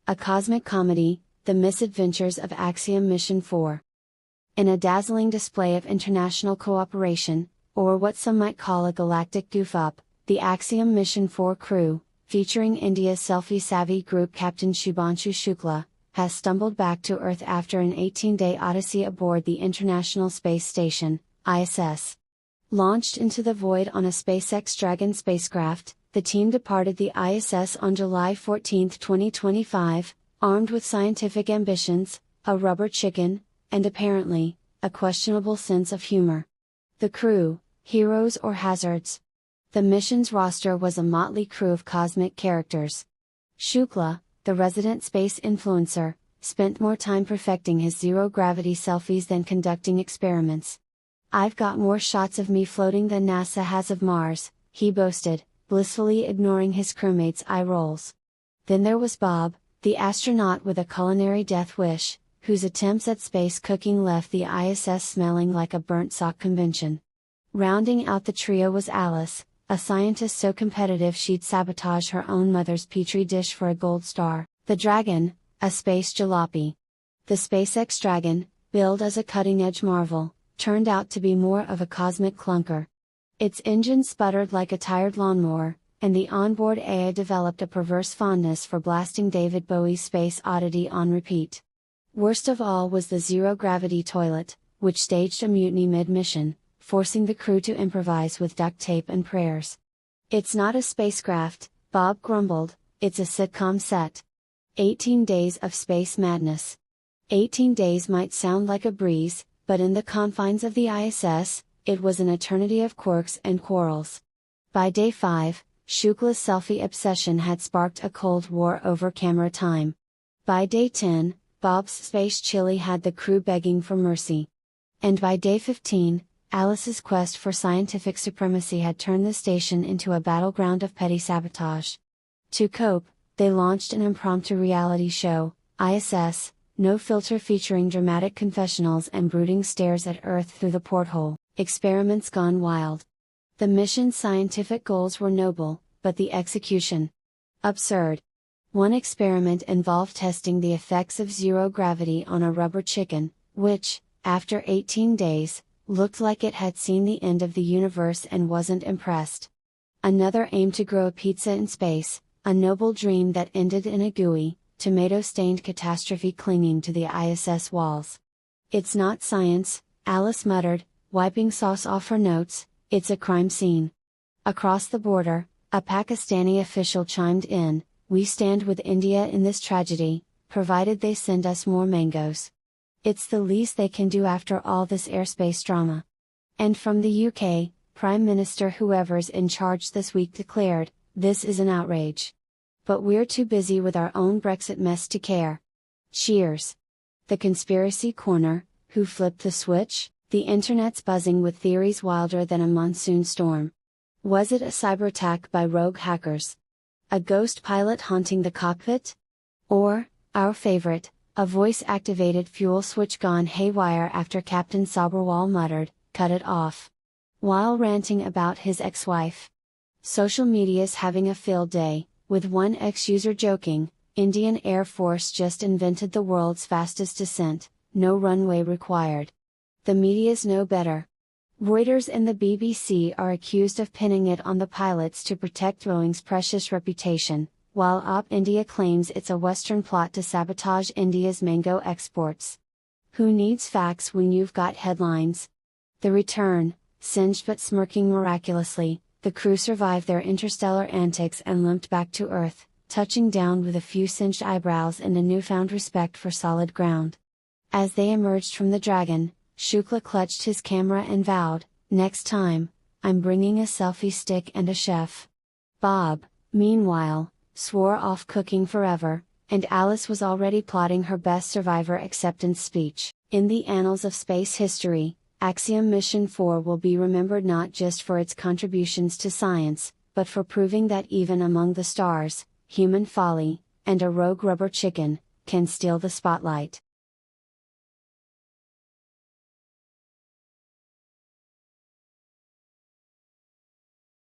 A cosmic comedy, The Misadventures of Axiom Mission 4. In a dazzling display of international cooperation, or what some might call a galactic goof-up, the Axiom Mission 4 crew, featuring India's selfie-savvy group Captain Shubhanshu Shukla, has stumbled back to Earth after an 18-day odyssey aboard the International Space Station, ISS. Launched into the void on a SpaceX Dragon spacecraft, the team departed the ISS on July 14, 2025, armed with scientific ambitions, a rubber chicken, and apparently, a questionable sense of humor. The crew, heroes or hazards? The mission's roster was a motley crew of cosmic characters. Shukla, the resident space influencer, spent more time perfecting his zero-gravity selfies than conducting experiments. "I've got more shots of me floating than NASA has of Mars," he boasted, blissfully ignoring his crewmates' eye rolls. Then there was Bob, the astronaut with a culinary death wish, whose attempts at space cooking left the ISS smelling like a burnt sock convention. Rounding out the trio was Alice, a scientist so competitive she'd sabotage her own mother's petri dish for a gold star, the Dragon, a space jalopy. The SpaceX Dragon, billed as a cutting-edge marvel, turned out to be more of a cosmic clunker. Its engine sputtered like a tired lawnmower, and the onboard AI developed a perverse fondness for blasting David Bowie's Space Oddity on repeat. Worst of all was the zero-gravity toilet, which staged a mutiny mid-mission, forcing the crew to improvise with duct tape and prayers. "It's not a spacecraft," Bob grumbled, "it's a sitcom set." 18 days of space madness. 18 days might sound like a breeze, but in the confines of the ISS, it was an eternity of quirks and quarrels. By day 5, Shukla's selfie obsession had sparked a cold war over camera time. By day 10, Bob's space chili had the crew begging for mercy. And by day 15, Alice's quest for scientific supremacy had turned the station into a battleground of petty sabotage. To cope, they launched an impromptu reality show, ISS, No Filter, featuring dramatic confessionals and brooding stares at Earth through the porthole, Experiments Gone Wild. The mission's scientific goals were noble, but the execution? Absurd. One experiment involved testing the effects of zero gravity on a rubber chicken, which, after 18 days, looked like it had seen the end of the universe and wasn't impressed. Another aimed to grow a pizza in space, a noble dream that ended in a gooey, tomato-stained catastrophe clinging to the ISS walls. "It's not science," Alice muttered, wiping sauce off her notes, "it's a crime scene." Across the border, a Pakistani official chimed in, "We stand with India in this tragedy, provided they send us more mangoes. It's the least they can do after all this airspace drama." And from the UK, Prime Minister whoever's in charge this week declared, "This is an outrage. But we're too busy with our own Brexit mess to care." Cheers. The Conspiracy Corner, who flipped the switch? The internet's buzzing with theories wilder than a monsoon storm. Was it a cyber attack by rogue hackers? A ghost pilot haunting the cockpit? Or, our favorite, a voice-activated fuel switch gone haywire after Captain Sabrawal muttered, "Cut it off," while ranting about his ex-wife? Social media's having a field day, with one ex-user joking, "Indian Air Force just invented the world's fastest descent, no runway required." The media's no better. Reuters and the BBC are accused of pinning it on the pilots to protect Boeing's precious reputation, while Op India claims it's a Western plot to sabotage India's mango exports. Who needs facts when you've got headlines? The return, singed but smirking miraculously, the crew survived their interstellar antics and limped back to Earth, touching down with a few singed eyebrows and a newfound respect for solid ground. As they emerged from the Dragon, Shukla clutched his camera and vowed, "Next time, I'm bringing a selfie stick and a chef." Bob, meanwhile, swore off cooking forever, and Alice was already plotting her best survivor acceptance speech. In the annals of space history, Axiom Mission 4 will be remembered not just for its contributions to science, but for proving that even among the stars, human folly, and a rogue rubber chicken, can steal the spotlight.